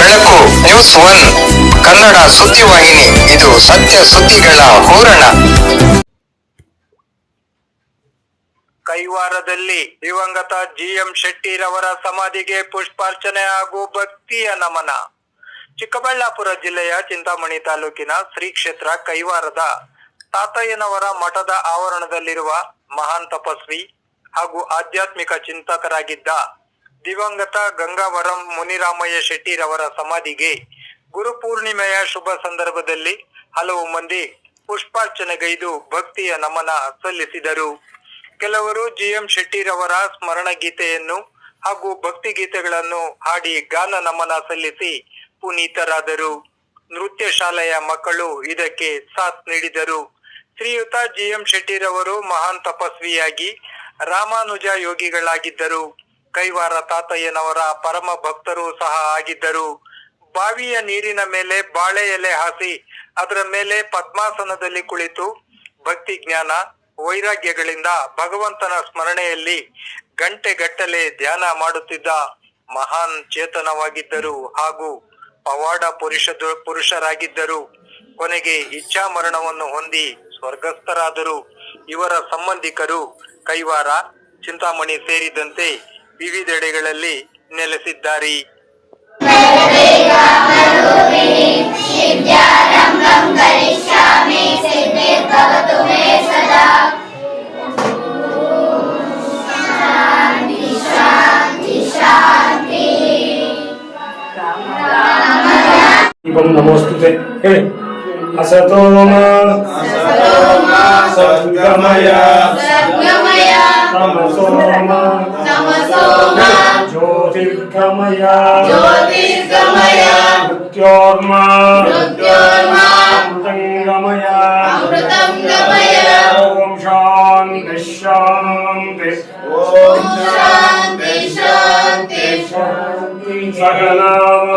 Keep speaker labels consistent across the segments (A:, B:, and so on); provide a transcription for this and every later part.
A: ಬೆಳಕು news one Kannada ಸುದ್ದಿವಾಹಿನಿ. ಇದು ಸತ್ಯ ಸುದ್ದಿಗಳ ಹೂರಣ.
B: ಕೈವಾರದಲ್ಲಿ ದಿವಂಗತ ಜಿಎಂ ಶೆಟ್ಟಿರವರ ಸಮಾಧಿಗೆ ಪುಷ್ಪಾರ್ಚನೆ ಹಾಗೂ ಭಕ್ತಿಯ ನಮನ. ಚಿಕ್ಕಬಳ್ಳಾಪುರ ಜಿಲ್ಲೆಯ ಚಿಂತಾಮಣಿ ತಾಲೂಕಿನ ಶ್ರೀ ಕ್ಷೇತ್ರ ಕೈವಾರದ ತಾತಯ್ಯನವರ ಮಠದ ಆವರಣದಲ್ಲಿರುವ ಮಹಾನ್ ತಪಸ್ವಿ ಹಾಗೂ ಆಧ್ಯಾತ್ಮಿಕ ಚಿಂತಕರಾಗಿದ್ದ ದಿವಂಗತ ಗಂಗಾವರಂ ಮುನಿರಾಮಯ್ಯ ಶೆಟ್ಟಿರವರ ಸಮಾಧಿಗೆ ಗುರುಪೂರ್ಣಿಮೆಯ ಶುಭ ಸಂದರ್ಭದಲ್ಲಿ ಹಲವು ಮಂದಿ ಪುಷ್ಪಾರ್ಚನೆಗೈದು ಭಕ್ತಿಯ ನಮನ ಸಲ್ಲಿಸಿದರು. ಕೆಲವರು ಜಿಎಂ ಶೆಟ್ಟಿರವರ ಸ್ಮರಣ ಗೀತೆಯನ್ನು ಹಾಗೂ ಭಕ್ತಿ ಗೀತೆಗಳನ್ನು ಹಾಡಿ ಗಾನ ನಮನ ಸಲ್ಲಿಸಿ ಪುನೀತರಾದರು. ನೃತ್ಯ ಶಾಲೆಯ ಮಕ್ಕಳು ಇದಕ್ಕೆ ಸಾಥ್ ನೀಡಿದರು. ಶ್ರೀಯುತ ಜಿಎಂ ಶೆಟ್ಟಿರವರು ಮಹಾನ್ ತಪಸ್ವಿಯಾಗಿ ರಾಮಾನುಜ ಯೋಗಿಗಳಾಗಿದ್ದರು. ಕೈವಾರ ತಾತಯ್ಯನವರ ಪರಮ ಭಕ್ತರು ಸಹ ಆಗಿದ್ದರು. ಬಾವಿಯ ನೀರಿನ ಮೇಲೆ ಬಾಳೆ ಎಲೆ ಹಾಸಿ ಅದರ ಮೇಲೆ ಪದ್ಮಾಸನದಲ್ಲಿ ಕುಳಿತು ಭಕ್ತಿ ಜ್ಞಾನ ವೈರಾಗ್ಯಗಳಿಂದ ಭಗವಂತನ ಸ್ಮರಣೆಯಲ್ಲಿ ಗಂಟೆಗಟ್ಟಲೆ ಧ್ಯಾನ ಮಾಡುತ್ತಿದ್ದ ಮಹಾನ್ ಚೇತನವಾಗಿದ್ದರು ಹಾಗೂ ಪವಾಡ ಪುರುಷರಾಗಿದ್ದರು. ಕೊನೆಗೆ ಇಚ್ಛಾ ಮರಣವನ್ನು ಹೊಂದಿ ಸ್ವರ್ಗಸ್ಥರಾದರು. ಇವರ ಸಂಬಂಧಿಕರು ಕೈವಾರ, ಚಿಂತಾಮಣಿ ಸೇರಿದಂತೆ ವಿವಿಧೆಡೆಗಳಲ್ಲಿ ನೆಲೆಸಿದ್ದಾರೆ.
C: ನಮೋಸ್ತುತೆ ಹೇಳಿ. ಅಸತೋ ಸದ್ಗಮಯ ತಮಸೋ ಜ್ಯೋತಿರ್ಗಮಯ ಮೃತ್ಯೋರ್ಮೃತಂಗಮಯ. ಓಂ ಶಾಂತಿ ಶಾಂತಿ ಸಗನಾಮ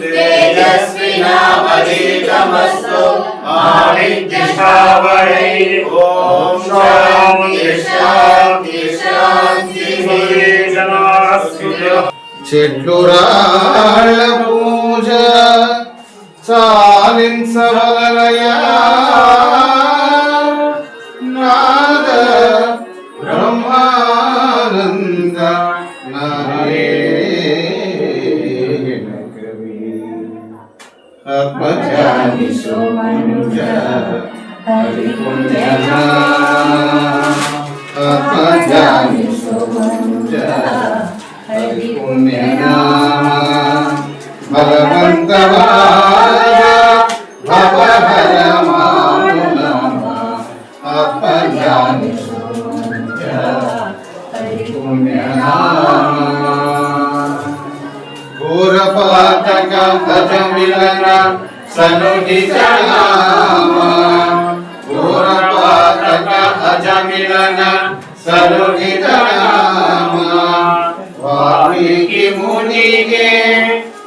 D: तेजस्विनामधिगमस्तु आदित्यश्रावणै. ओम शांति शांति शांति.
E: చెట్లు రాళ్ళ పూజ చాలించవలయా నాద బ్రహ్మానంద నారాయణ కవి ఆత్మజాని సోమనుజ హరిపుణ్యనా ఆత్మజాని సోమనుజ పుణ్యనామ భగవంతవాద భవహర మానునామ ఆత్మజ్ఞాని పుణ్యనామ ఘోరపాతక భజ మిలన సనుజిత నామ ఘోరపాతక భజ మిలన సనుజిత నామ ವಾಲ್ಮೀಕಿ ಮುನಿಗೆ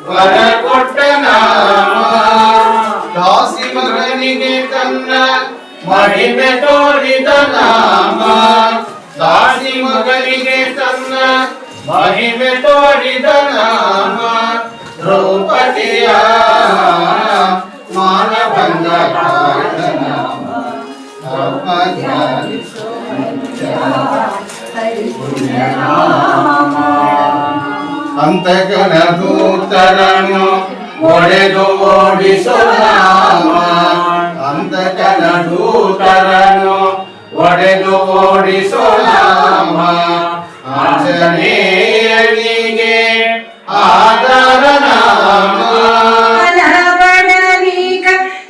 E: ವರ ಕೊಟ್ಟ ನಾಮ ದಾಸಿ ಮಗನಿಗೆ ತನ್ನ ಮಹಿಮೆ ತೋರಿದ ನಾಮ ದಾಸಿ ಮಗನಿಗೆ ತನ್ನ ಮಹಿಮೆ ತೋರಿದ ನಾಮ ದ್ರೌಪದಿಯ ಮಾನಭಂಗ ಕಾರಣ ನಾಮ ಧರ್ಮಜ್ಞಾನಿ ಅಂತಕನ ದೂತರನ್ನು ಒಡೆದು ಓಡಿಸೋ ನಾಮ ಅಂತಕನ ದೂತರನ್ನು ಒಡೆದು ಓಡಿಸೋ ನಾಮ ಆಂಜನೇಯನಿಗೆ ಆಧಾರ ನಾಮ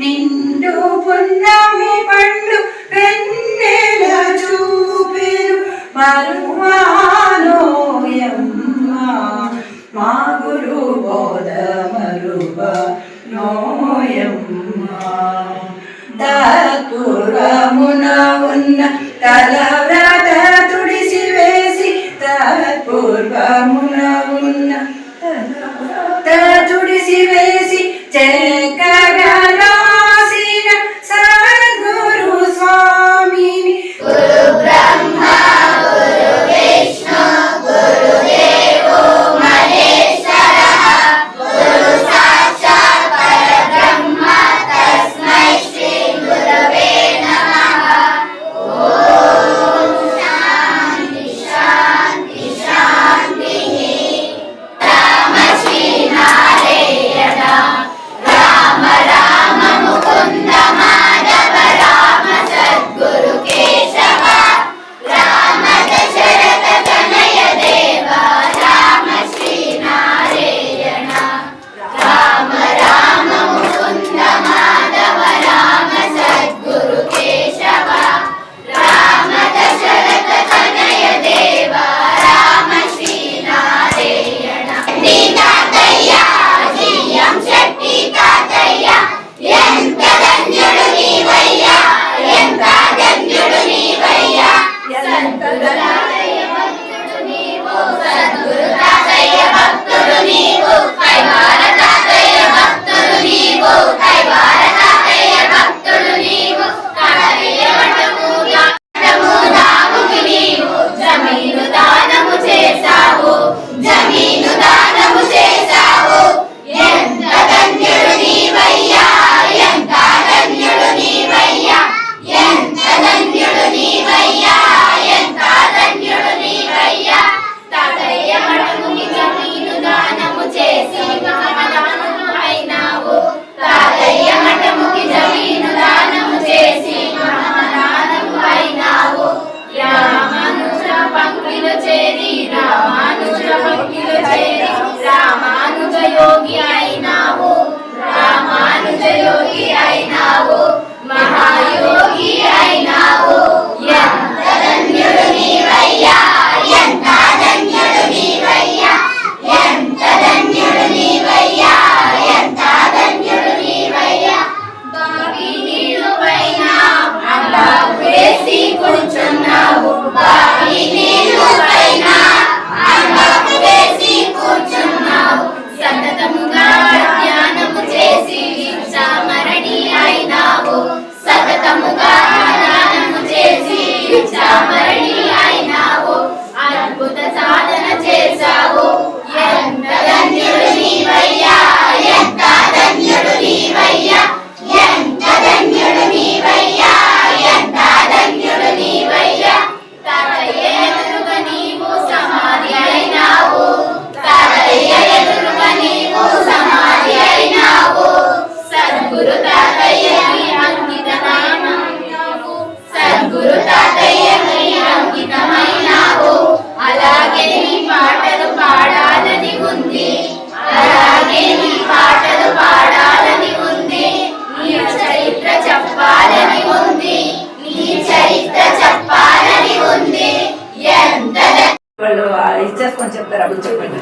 F: ನಿಂಡು ಪುನ್ನಮಿ ಪಂಡು ಬೆನ್ನೆಲ ಚೂಪೆರು ಮರುವಾ మా గురు బోధ మరువ నోయమ్మ తత్పూర్వమున ఉన్న తలవ్రత తుడిసి వేసి తత్పూర్వమున ఉన్న తుడిసి వేసి చక్కగా రాసిన సద్గురు స్వామిని గురు బ్రహ్మ గురు విష్ణు గురు దేవో మహేశ్వరః గురు సాక్షాత్ పరబ్రహ్మ తస్మై శ్రీ గురవే నమః. ఓం శాంతి శాంతి శాంతి. రామ శ్రీ నారాయణ రామ రామ ముకుంద మాధవ రామ సద్గురు కేశవ రామ దశరథ తనయ దేవ రామ శ్రీ నారాయణ రామ రామ ముకుంద మాధవ రామ సద్గురు కేశవ రామ దశరథ తనయ దేవ రామ శ్రీ నారాయణ. తాతయ్య జిఎం శెట్టి తాతయ్య ఎంత ధన్యుడు నీవయ్యా ఎంత ధన్యుడు నీవయ్యా. సద్గురు తాతయ్య భక్తుడు నీవు సద్గురు తాతయ్య భక్తుడు నీవు కైవార తాతయ్య భక్తుడు నీవు కైవార తాతయ్య భక్తుడు నీవు తాతయ్య మఠము దాముకి నీవు జమీను దానము చేశావు జమీను దానము చేశావు. ఎంత ధన్యుడు నీవయ్యా ఎంత ధన్యుడు నీవయ్యా ఎంత ధన్యుడు నీవయ్యా ఎంత ధన్యుడు నీవయ్యా. తాతయ్య మఠముకి జమీను దానము చేసి మహాదానము అయినావు తాతయ్య మఠముకి జమీను దానము చేసి మహాదానము అయినావు. రామానుజ పంక్తిలో చేరి రామానుజ పంక్తిలో చేరి రామానుజ యోగి అయినావు రామానుజ యోగి అయినావు మహాయోగి అయినావు. ఎంత ధన్యుడు నీవయ్యా ఎంత ధన్యుడు నీవయ్యా ఎంత ధన్యుడు నీవయ్యా ఎంత ధన్యుడు నీవయ్యా. బావి నీళ్ళు పైన అలా వేసి కూర్చున్నావు బావి నీళ్ళు పైన అలా వేసి కూర్చున్నావు. సతతముగా ధ్యానము చేసి చామరణి అయినావు సతతముగా ధ్యానము చేసి చామరణి అయినావు. అద్భుత సాధన చేశావు. ఎంత ధన్యుడు నీవయ్యా ఎంత ధన్యుడు నీవయ్యా ఎంత ధన్యుడు నీవయ్యా ఎంత ధన్యుడు నీవయ్యా. తాతయ్య ఎదురుగా నీవు సమాధి అయినావు తాతయ్య ఎదురుగా నీవు సమాధి అయినావు. సద్గురు తాతయ్యకి అంకిత నామము సద్గురు తాతయ్యకి అంకితమైనావు. అలాగే నీ పాటలు పాడాలని ఉంది అలాగే నీ పాటలు పాడాలని ఉంది. నీ చరిత్ర చెప్పాలని ఉంది నీ చరిత్ర చెప్పాలని ఉంది. ఎంత వాళ్ళు ఇచ్చేసుకొని చెప్తారు అప్పుడు చెప్పండి.